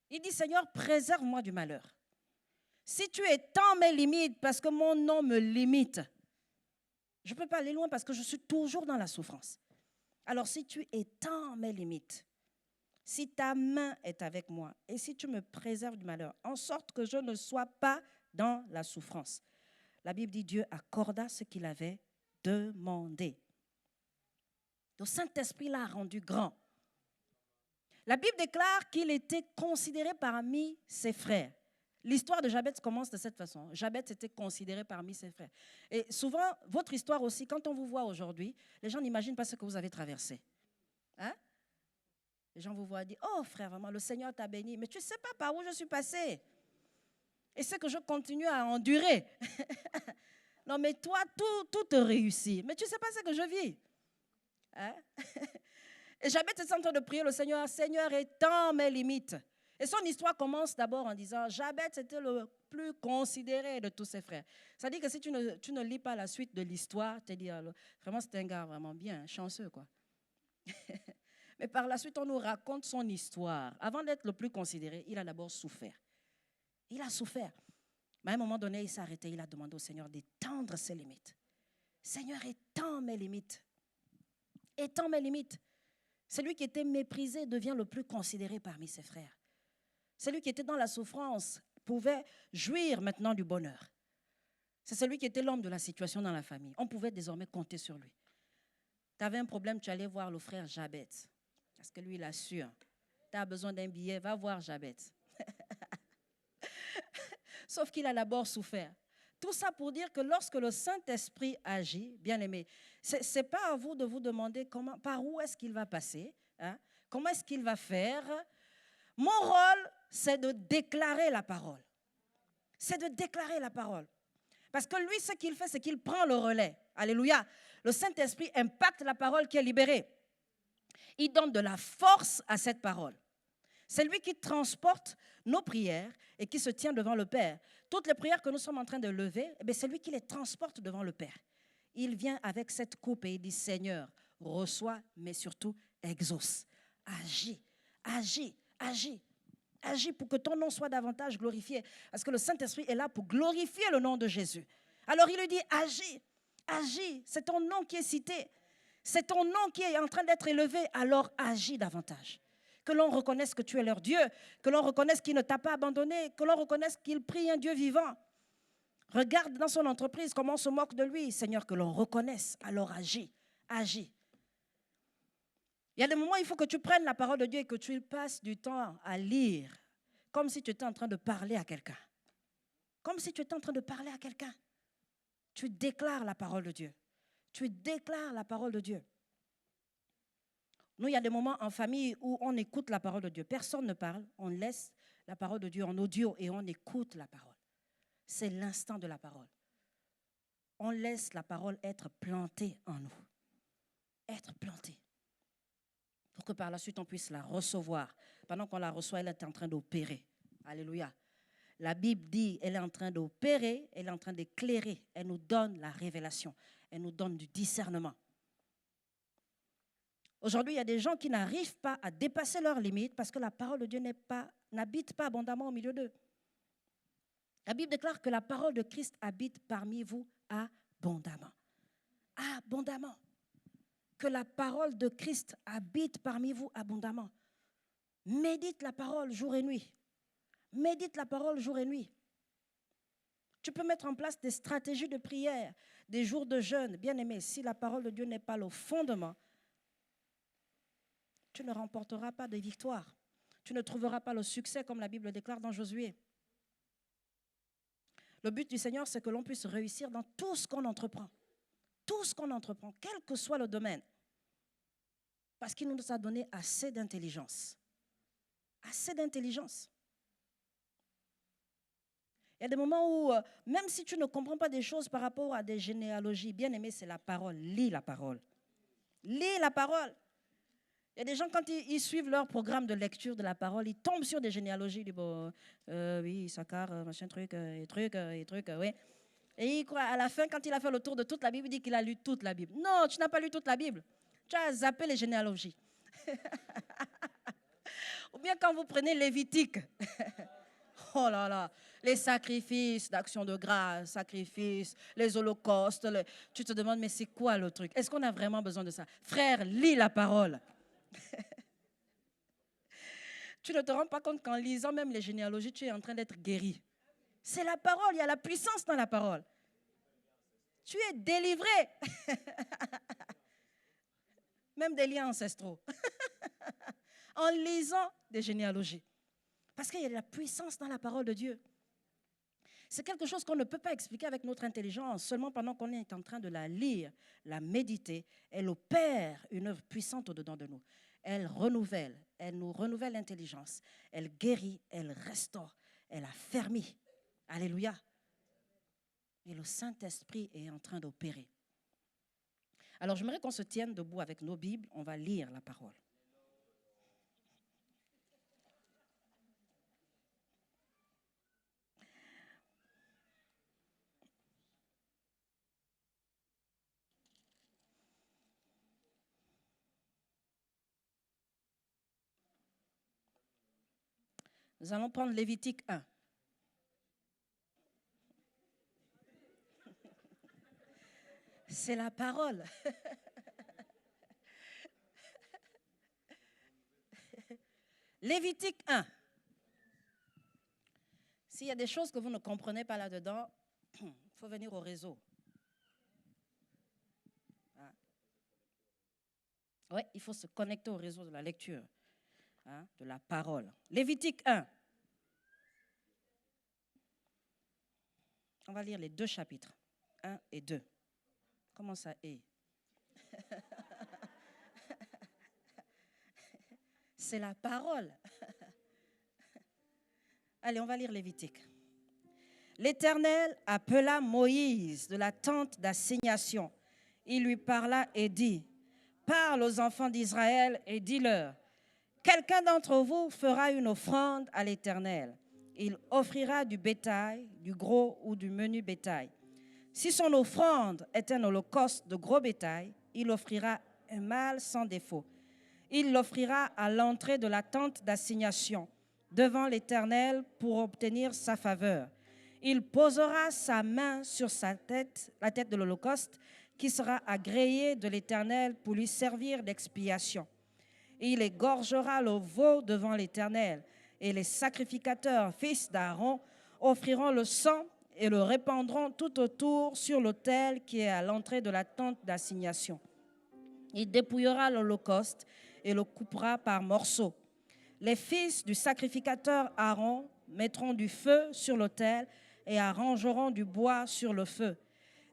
Il dit, Seigneur, préserve-moi du malheur. Si tu étends mes limites, parce que mon nom me limite, je ne peux pas aller loin parce que je suis toujours dans la souffrance. Alors si tu étends mes limites, si ta main est avec moi et si tu me préserves du malheur, en sorte que je ne sois pas dans la souffrance. La Bible dit, Dieu accorda ce qu'il avait demandé. Le Saint-Esprit l'a rendu grand. La Bible déclare qu'il était considéré parmi ses frères. L'histoire de Jabez commence de cette façon. Jabez était considéré parmi ses frères. Et souvent, votre histoire aussi, quand on vous voit aujourd'hui, les gens n'imaginent pas ce que vous avez traversé. Hein? Les gens vous voient dire, oh frère, vraiment, le Seigneur t'a béni, mais tu ne sais pas par où je suis passé. Et c'est que je continue à endurer. Non, mais toi, tout te réussit. Mais tu ne sais pas ce que je vis. Hein? Et Jabez était en train de prier le Seigneur, Seigneur, étends mes limites. Et son histoire commence d'abord en disant, Jabez était le plus considéré de tous ses frères. Ça dit que si tu ne lis pas la suite de l'histoire, tu te dis, vraiment, c'est un gars vraiment bien, chanceux, quoi. Mais par la suite, on nous raconte son histoire. Avant d'être le plus considéré, il a d'abord souffert. Il a souffert. Mais à un moment donné, il s'est arrêté, il a demandé au Seigneur d'étendre ses limites. Seigneur, étends mes limites. Étends mes limites. Celui qui était méprisé devient le plus considéré parmi ses frères. Celui qui était dans la souffrance pouvait jouir maintenant du bonheur. C'est celui qui était l'homme de la situation dans la famille. On pouvait désormais compter sur lui. Tu avais un problème, tu allais voir le frère Jabet. Parce que lui, il assure. Tu as besoin d'un billet, va voir Jabet. Sauf qu'il a d'abord souffert. Tout ça pour dire que lorsque le Saint-Esprit agit, bien aimé, ce n'est pas à vous de vous demander par où est-ce qu'il va passer, hein, comment est-ce qu'il va faire. Mon rôle, c'est de déclarer la parole. C'est de déclarer la parole. Parce que lui, ce qu'il fait, c'est qu'il prend le relais. Alléluia. Le Saint-Esprit impacte la parole qui est libérée. Il donne de la force à cette parole. C'est lui qui transporte nos prières et qui se tient devant le Père. Toutes les prières que nous sommes en train de lever, c'est lui qui les transporte devant le Père. Il vient avec cette coupe et il dit, Seigneur, reçois, mais surtout exauce. Agis, agis, agis. Agis pour que ton nom soit davantage glorifié. Parce que le Saint-Esprit est là pour glorifier le nom de Jésus. Alors il lui dit, agis, agis. C'est ton nom qui est cité. C'est ton nom qui est en train d'être élevé. Alors agis davantage. Que l'on reconnaisse que tu es leur Dieu. Que l'on reconnaisse qu'il ne t'a pas abandonné. Que l'on reconnaisse qu'il prie un Dieu vivant. Regarde dans son entreprise comment on se moque de lui. Seigneur, que l'on reconnaisse. Alors agis, agis. Il y a des moments où il faut que tu prennes la parole de Dieu et que tu passes du temps à lire, comme si tu étais en train de parler à quelqu'un. Comme si tu étais en train de parler à quelqu'un. Tu déclares la parole de Dieu. Tu déclares la parole de Dieu. Nous, il y a des moments en famille où on écoute la parole de Dieu. Personne ne parle. On laisse la parole de Dieu en audio et on écoute la parole. C'est l'instant de la parole. On laisse la parole être plantée en nous. Être plantée. Pour que par la suite, on puisse la recevoir. Pendant qu'on la reçoit, elle est en train d'opérer. Alléluia. La Bible dit, elle est en train d'opérer, elle est en train d'éclairer. Elle nous donne la révélation. Elle nous donne du discernement. Aujourd'hui, il y a des gens qui n'arrivent pas à dépasser leurs limites parce que la parole de Dieu n'habite pas abondamment au milieu d'eux. La Bible déclare que la parole de Christ habite parmi vous abondamment. Abondamment. Que la parole de Christ habite parmi vous abondamment. Médite la parole jour et nuit. Médite la parole jour et nuit. Tu peux mettre en place des stratégies de prière, des jours de jeûne. Bien aimé, si la parole de Dieu n'est pas le fondement, tu ne remporteras pas de victoire. Tu ne trouveras pas le succès comme la Bible déclare dans Josué. Le but du Seigneur, c'est que l'on puisse réussir dans tout ce qu'on entreprend. Tout ce qu'on entreprend, quel que soit le domaine. Parce qu'il nous a donné assez d'intelligence. Assez d'intelligence. Il y a des moments où, même si tu ne comprends pas des choses par rapport à des généalogies, bien aimé, c'est la parole. Lis la parole. Lis la parole. Il y a des gens, quand ils suivent leur programme de lecture de la parole, ils tombent sur des généalogies. Ils disent, bon, oui, Issachar, machin truc, et truc, oui. Et il croit, à la fin, quand il a fait le tour de toute la Bible, il dit qu'il a lu toute la Bible. Non, tu n'as pas lu toute la Bible. Tu as zappé les généalogies. Ou bien quand vous prenez Lévitique. Oh là là, les sacrifices d'action de grâce, sacrifices, les holocaustes. Tu te demandes, mais c'est quoi le truc? Est-ce qu'on a vraiment besoin de ça? Frère, lis la parole. Tu ne te rends pas compte qu'en lisant même les généalogies, tu es en train d'être guéri. C'est la parole, il y a la puissance dans la parole. Tu es délivré. Même des liens ancestraux. En lisant des généalogies. Parce qu'il y a de la puissance dans la parole de Dieu. C'est quelque chose qu'on ne peut pas expliquer avec notre intelligence. Seulement pendant qu'on est en train de la lire, la méditer, elle opère une œuvre puissante au-dedans de nous. Elle nous renouvelle l'intelligence. Elle guérit, elle restaure, elle affermit. Alléluia. Et le Saint-Esprit est en train d'opérer. Alors j'aimerais qu'on se tienne debout avec nos Bibles. On va lire la parole. Nous allons prendre Lévitique 1. C'est la parole. Lévitique 1. S'il y a des choses que vous ne comprenez pas là-dedans, il faut venir au réseau. Hein? Oui, il faut se connecter au réseau de la lecture, hein, de la parole. Lévitique 1. On va lire les 2 chapitres, 1 et 2. Comment ça est? C'est la parole. Allez, on va lire Lévitique. L'Éternel appela Moïse de la tente d'assignation. Il lui parla et dit, « Parle aux enfants d'Israël et dis-leur, quelqu'un d'entre vous fera une offrande à l'Éternel. Il offrira du bétail, du gros ou du menu bétail. Si son offrande est un holocauste de gros bétail, il offrira un mâle sans défaut. Il l'offrira à l'entrée de la tente d'assignation, devant l'Éternel pour obtenir sa faveur. Il posera sa main sur sa tête, la tête de l'holocauste, qui sera agréée de l'Éternel pour lui servir d'expiation. Il égorgera le veau devant l'Éternel, et les sacrificateurs, fils d'Aaron, offriront le sang et le répandront tout autour sur l'autel qui est à l'entrée de la tente d'assignation. Il dépouillera l'holocauste et le coupera par morceaux. Les fils du sacrificateur Aaron mettront du feu sur l'autel et arrangeront du bois sur le feu.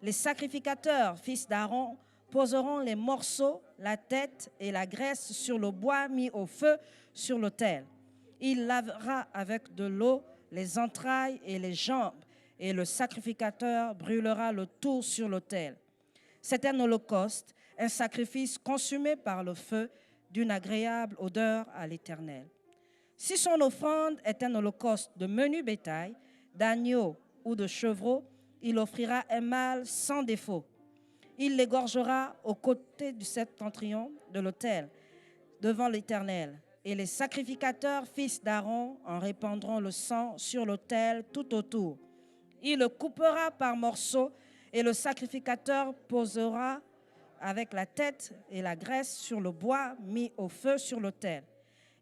Les sacrificateurs, fils d'Aaron, poseront les morceaux, la tête et la graisse sur le bois mis au feu sur l'autel. Il lavera avec de l'eau les entrailles et les jambes, et le sacrificateur brûlera le tout sur l'autel. C'est un holocauste, un sacrifice consumé par le feu d'une agréable odeur à l'Éternel. Si son offrande est un holocauste de menu bétail, d'agneau ou de chevreau, il offrira un mâle sans défaut. Il l'égorgera aux côtés du septentrion de l'autel, devant l'Éternel. Et les sacrificateurs, fils d'Aaron, en répandront le sang sur l'autel tout autour. Il le coupera par morceaux et le sacrificateur posera avec la tête et la graisse sur le bois mis au feu sur l'autel.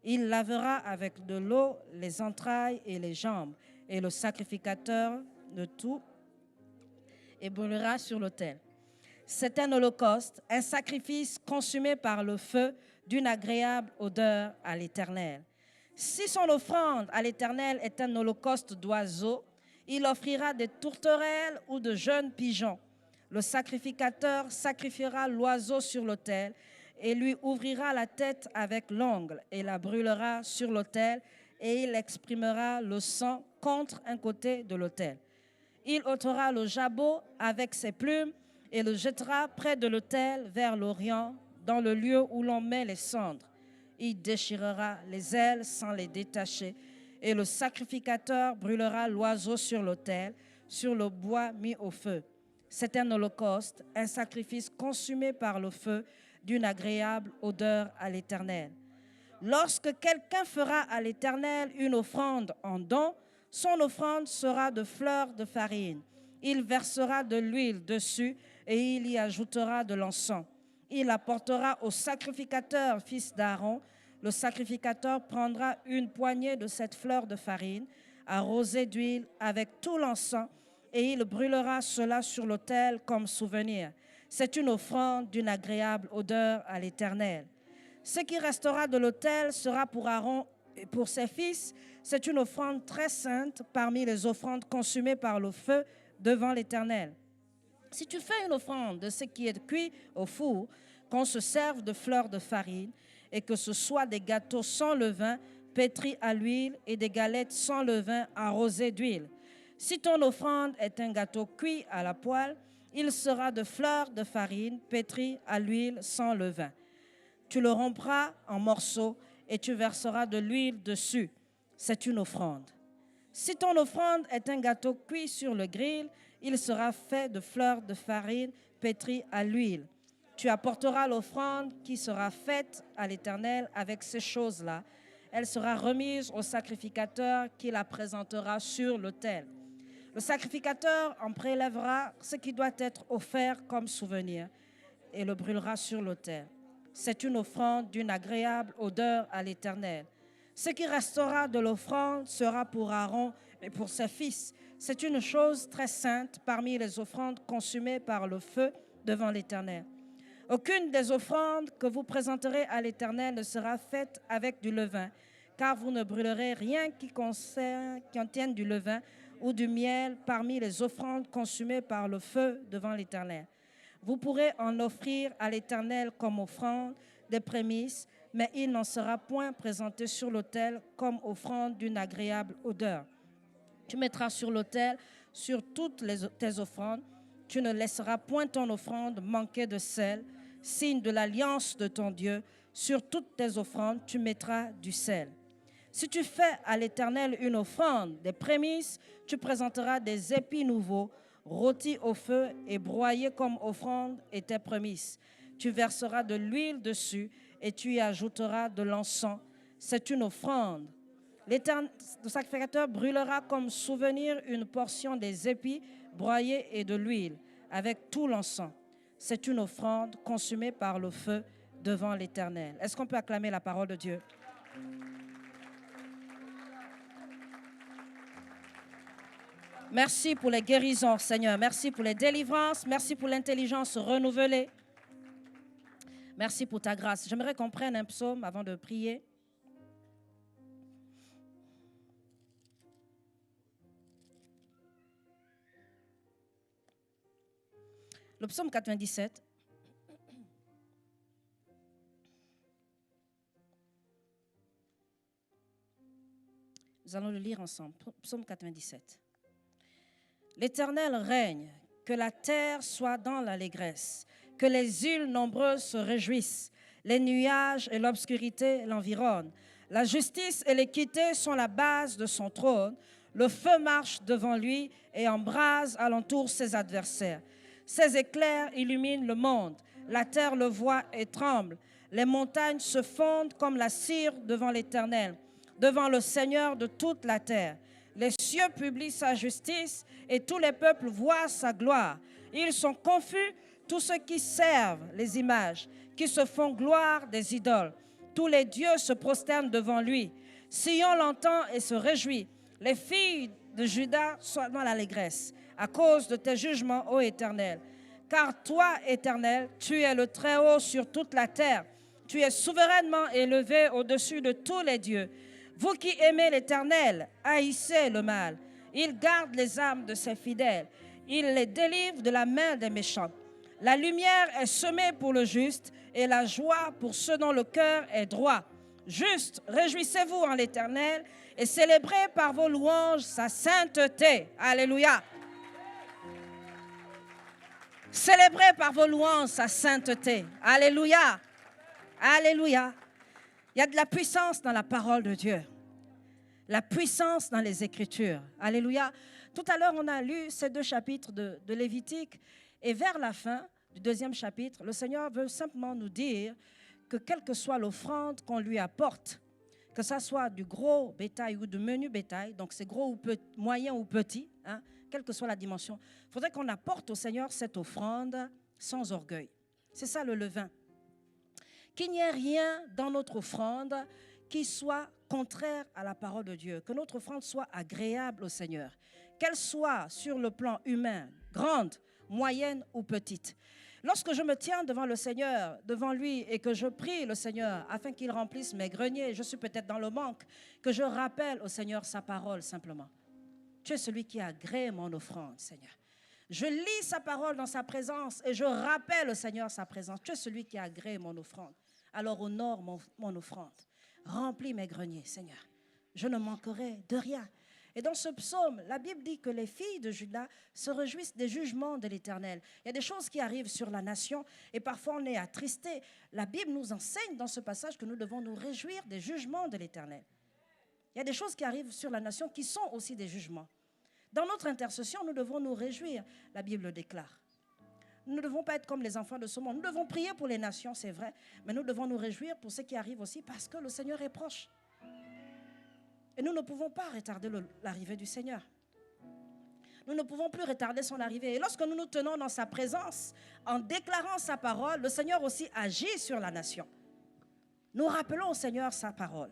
Il lavera avec de l'eau les entrailles et les jambes, et le sacrificateur de tout et brûlera sur l'autel. C'est un holocauste, un sacrifice consumé par le feu d'une agréable odeur à l'Éternel. Si son offrande à l'Éternel est un holocauste d'oiseaux, il offrira des tourterelles ou de jeunes pigeons. Le sacrificateur sacrifiera l'oiseau sur l'autel et lui ouvrira la tête avec l'ongle et la brûlera sur l'autel, et il exprimera le sang contre un côté de l'autel. Il ôtera le jabot avec ses plumes et le jettera près de l'autel vers l'orient, dans le lieu où l'on met les cendres. Il déchirera les ailes sans les détacher, et le sacrificateur brûlera l'oiseau sur l'autel, sur le bois mis au feu. C'est un holocauste, un sacrifice consumé par le feu d'une agréable odeur à l'Éternel. Lorsque quelqu'un fera à l'Éternel une offrande en don, son offrande sera de fleurs de farine. Il versera de l'huile dessus et il y ajoutera de l'encens. Il apportera au sacrificateur, fils d'Aaron. Le sacrificateur prendra une poignée de cette fleur de farine, arrosée d'huile avec tout l'encens, et il brûlera cela sur l'autel comme souvenir. C'est une offrande d'une agréable odeur à l'Éternel. Ce qui restera de l'autel sera pour Aaron et pour ses fils. C'est une offrande très sainte parmi les offrandes consumées par le feu devant l'Éternel. Si tu fais une offrande de ce qui est cuit au four, qu'on se serve de fleurs de farine, et que ce soit des gâteaux sans levain, pétris à l'huile, et des galettes sans levain arrosées d'huile. Si ton offrande est un gâteau cuit à la poêle, il sera de fleurs de farine pétries à l'huile sans levain. Tu le rompras en morceaux et tu verseras de l'huile dessus. C'est une offrande. Si ton offrande est un gâteau cuit sur le grill, il sera fait de fleurs de farine pétries à l'huile. Tu apporteras l'offrande qui sera faite à l'Éternel avec ces choses-là. Elle sera remise au sacrificateur qui la présentera sur l'autel. Le sacrificateur en prélèvera ce qui doit être offert comme souvenir et le brûlera sur l'autel. C'est une offrande d'une agréable odeur à l'Éternel. Ce qui restera de l'offrande sera pour Aaron et pour ses fils. C'est une chose très sainte parmi les offrandes consumées par le feu devant l'Éternel. Aucune des offrandes que vous présenterez à l'Éternel ne sera faite avec du levain, car vous ne brûlerez rien qui contienne du levain ou du miel parmi les offrandes consumées par le feu devant l'Éternel. Vous pourrez en offrir à l'Éternel comme offrande des prémices, mais il n'en sera point présenté sur l'autel comme offrande d'une agréable odeur. Tu mettras sur l'autel, sur toutes tes offrandes, tu ne laisseras point ton offrande manquer de sel, signe de l'alliance de ton Dieu. Sur toutes tes offrandes, tu mettras du sel. Si tu fais à l'Éternel une offrande des prémices, tu présenteras des épis nouveaux, rôtis au feu et broyés comme offrande et tes prémices. Tu verseras de l'huile dessus et tu y ajouteras de l'encens. C'est une offrande. Le sacrificateur brûlera comme souvenir une portion des épis broyés et de l'huile avec tout l'encens. C'est une offrande consumée par le feu devant l'Éternel. Est-ce qu'on peut acclamer la parole de Dieu? Merci pour les guérisons, Seigneur. Merci pour les délivrances. Merci pour l'intelligence renouvelée. Merci pour ta grâce. J'aimerais qu'on prenne un psaume avant de prier. Le psaume 97. Nous allons le lire ensemble. Psaume 97. L'Éternel règne, que la terre soit dans l'allégresse, que les îles nombreuses se réjouissent, les nuages et l'obscurité l'environnent. La justice et l'équité sont la base de son trône. Le feu marche devant lui et embrase alentour ses adversaires. Ses éclairs illuminent le monde. La terre le voit et tremble. Les montagnes se fondent comme la cire devant l'Éternel, devant le Seigneur de toute la terre. Les cieux publient sa justice et tous les peuples voient sa gloire. Ils sont confus, tous ceux qui servent les images, qui se font gloire des idoles. Tous les dieux se prosternent devant lui. Sion l'entend et se réjouit. Les filles de Juda sont dans l'allégresse à cause de tes jugements, ô Éternel. Car toi, Éternel, tu es le Très-Haut sur toute la terre. Tu es souverainement élevé au-dessus de tous les dieux. Vous qui aimez l'Éternel, haïssez le mal. Il garde les âmes de ses fidèles. Il les délivre de la main des méchants. La lumière est semée pour le juste et la joie pour ceux dont le cœur est droit. Juste, réjouissez-vous en l'Éternel et célébrez par vos louanges sa sainteté. Alléluia. Célébrez par vos louanges sa sainteté. Alléluia. Alléluia. Il y a de la puissance dans la parole de Dieu. La puissance dans les Écritures. Alléluia. Tout à l'heure, on a lu ces 2 chapitres de Lévitique. Et vers la fin du 2e chapitre, le Seigneur veut simplement nous dire que quelle que soit l'offrande qu'on lui apporte, que ça soit du gros bétail ou du menu bétail, donc c'est gros ou moyen ou petit, hein, quelle que soit la dimension, il faudrait qu'on apporte au Seigneur cette offrande sans orgueil. C'est ça le levain. Qu'il n'y ait rien dans notre offrande qui soit contraire à la parole de Dieu. Que notre offrande soit agréable au Seigneur. Qu'elle soit sur le plan humain, grande, moyenne ou petite. Lorsque je me tiens devant le Seigneur, devant lui, et que je prie le Seigneur afin qu'il remplisse mes greniers, je suis peut-être dans le manque, que je rappelle au Seigneur sa parole simplement. Tu es celui qui agrée mon offrande, Seigneur. Je lis sa parole dans sa présence et je rappelle au Seigneur sa présence. Tu es celui qui agrée mon offrande. Alors honore mon offrande. Remplis mes greniers, Seigneur. Je ne manquerai de rien. Et dans ce psaume, la Bible dit que les filles de Juda se réjouissent des jugements de l'Éternel. Il y a des choses qui arrivent sur la nation et parfois on est attristé. La Bible nous enseigne dans ce passage que nous devons nous réjouir des jugements de l'Éternel. Il y a des choses qui arrivent sur la nation qui sont aussi des jugements. Dans notre intercession, nous devons nous réjouir. La Bible le déclare. Nous ne devons pas être comme les enfants de ce monde. Nous devons prier pour les nations, c'est vrai, mais nous devons nous réjouir pour ce qui arrive aussi parce que le Seigneur est proche. Et nous ne pouvons pas retarder l'arrivée du Seigneur. Nous ne pouvons plus retarder son arrivée. Et lorsque nous nous tenons dans sa présence, en déclarant sa parole, le Seigneur aussi agit sur la nation. Nous rappelons au Seigneur sa parole.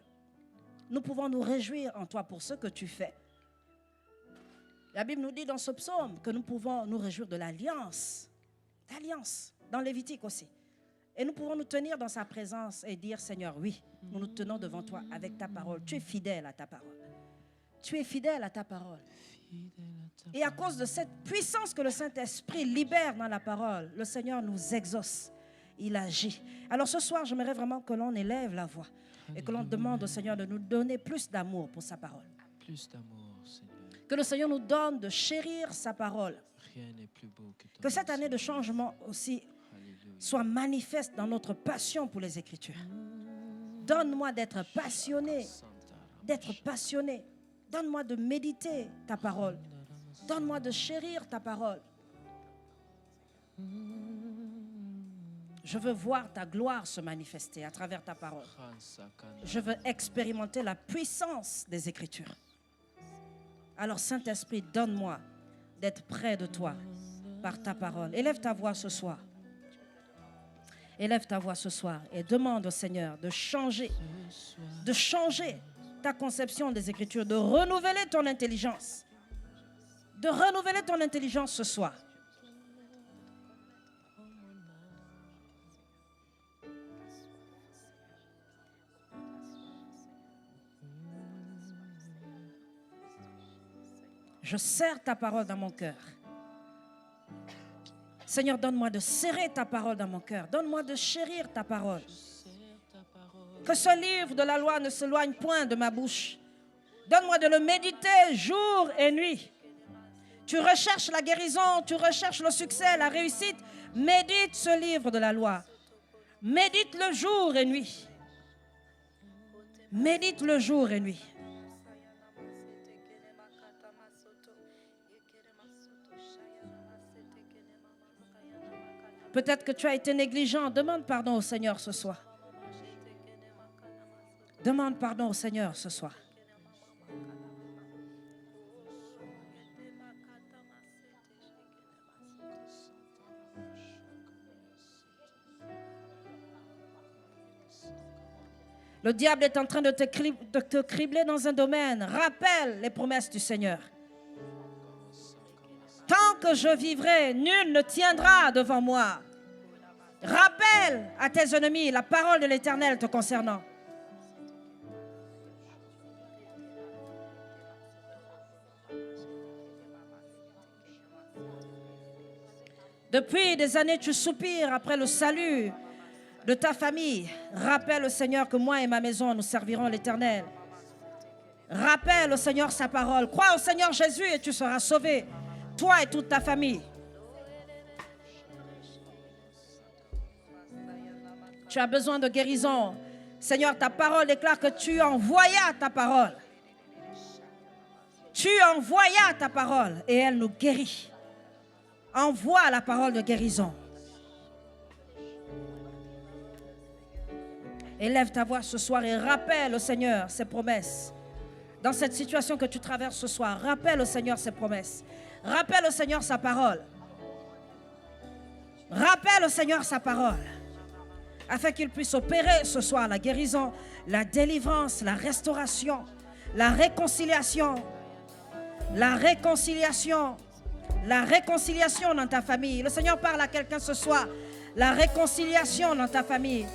nous pouvons nous réjouir en toi pour ce que tu fais. La Bible nous dit dans ce psaume que nous pouvons nous réjouir de l'alliance. L'alliance, dans Lévitique aussi. Et nous pouvons nous tenir dans sa présence et dire, Seigneur, oui, nous nous tenons devant toi avec ta parole. Tu es fidèle à ta parole. Tu es fidèle à ta parole. Et à cause de cette puissance que le Saint-Esprit libère dans la parole, le Seigneur nous exauce. Il agit. Alors ce soir, j'aimerais vraiment que l'on élève la voix et que l'on demande au Seigneur de nous donner plus d'amour pour sa parole. Plus d'amour, Seigneur. Que le Seigneur nous donne de chérir sa parole. Rien n'est plus beau que ton Que cette année de changement aussi soit manifeste dans notre passion pour les Écritures. Donne-moi d'être passionné, Donne-moi de méditer ta parole. Donne-moi de chérir ta parole. Je veux voir ta gloire se manifester à travers ta parole. Je veux expérimenter la puissance des Écritures. Alors, Saint-Esprit, donne-moi d'être près de toi par ta parole. Élève ta voix ce soir. Élève ta voix ce soir et demande au Seigneur de changer ta conception des Écritures, de renouveler ton intelligence. De renouveler ton intelligence ce soir. Je serre ta parole dans mon cœur. Seigneur, donne-moi de serrer ta parole dans mon cœur. Donne-moi de chérir ta parole. Que ce livre de la loi ne s'éloigne point de ma bouche. Donne-moi de le méditer jour et nuit. Tu recherches la guérison, tu recherches le succès, la réussite. Médite ce livre de la loi. Médite-le jour et nuit. Médite-le jour et nuit. Peut-être que tu as été négligent. Demande pardon au Seigneur ce soir. Demande pardon au Seigneur ce soir. Le diable est en train de te cribler dans un domaine. Rappelle les promesses du Seigneur. Tant que je vivrai, nul ne tiendra devant moi. Rappelle à tes ennemis la parole de l'Éternel te concernant. Depuis des années, tu soupires après le salut de ta famille. Rappelle au Seigneur que moi et ma maison, nous servirons l'Éternel. Rappelle au Seigneur sa parole. Crois au Seigneur Jésus et tu seras sauvé. Toi et toute ta famille. Tu as besoin de guérison. Seigneur, ta parole déclare que tu envoyas ta parole. Tu envoyas ta parole et elle nous guérit. Envoie la parole de guérison. Élève ta voix ce soir et rappelle au Seigneur ses promesses. Dans cette situation que tu traverses ce soir, rappelle au Seigneur ses promesses. Rappelle au Seigneur sa parole. Rappelle au Seigneur sa parole. Afin qu'il puisse opérer ce soir la guérison, la délivrance, la restauration, la réconciliation. La réconciliation. La réconciliation dans ta famille. Le Seigneur parle à quelqu'un ce soir. La réconciliation dans ta famille.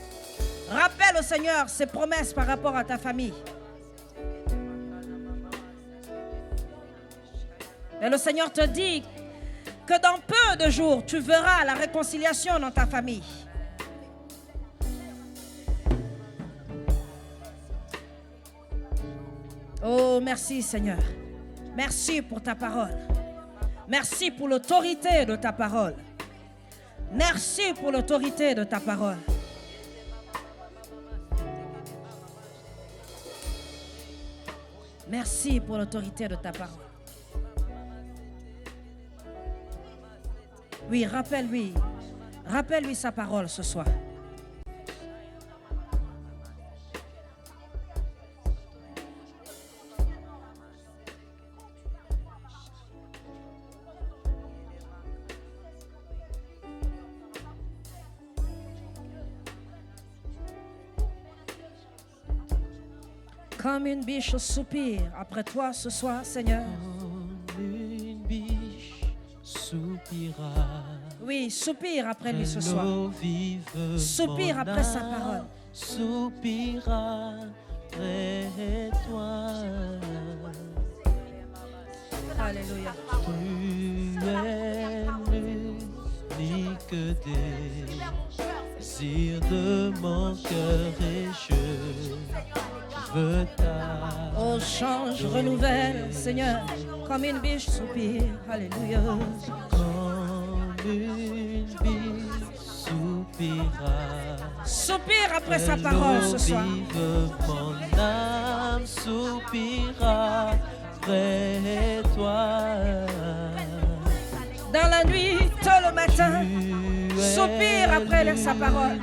Rappelle au Seigneur ses promesses par rapport à ta famille. Et le Seigneur te dit que dans peu de jours, tu verras la réconciliation dans ta famille. Oh, merci Seigneur. Merci pour ta parole. Merci pour l'autorité de ta parole. Merci pour l'autorité de ta parole. Merci pour l'autorité de ta parole. Oui, rappelle-lui. Rappelle-lui sa parole ce soir. Comme une biche soupire après toi ce soir, Seigneur. Comme une biche soupira. Oui, soupire après lui ce soir. L'eau vive, Soupire mon après sa âme parole. Soupira près de toi. Alléluia. Tu es l'unique désir de mon cœur et je veux ta. Oh, change, renouvelle, Seigneur, comme une biche soupire. Alléluia. Comme une biche soupira. Soupire après sa parole ce soir. Vive mon âme soupira près de toi. Dans la nuit, tôt le matin, soupire après sa parole.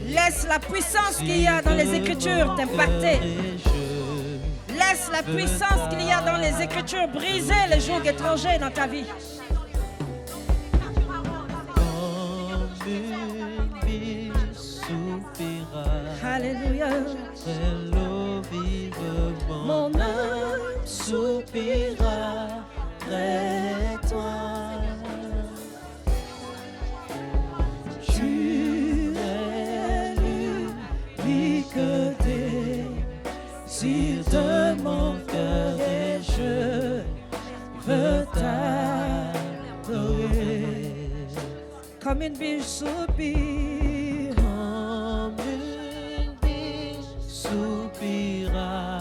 Laisse la puissance qu'il y a dans les Écritures t'impacter. Laisse la puissance qu'il y a dans les Écritures briser les jougs étrangers dans ta vie. Alléluia. L'eau vive, mon âme soupira près de toi. Tu es l'unique désir de mon cœur et je veux t'adorer. Comme une biche soupire. Comme une biche soupira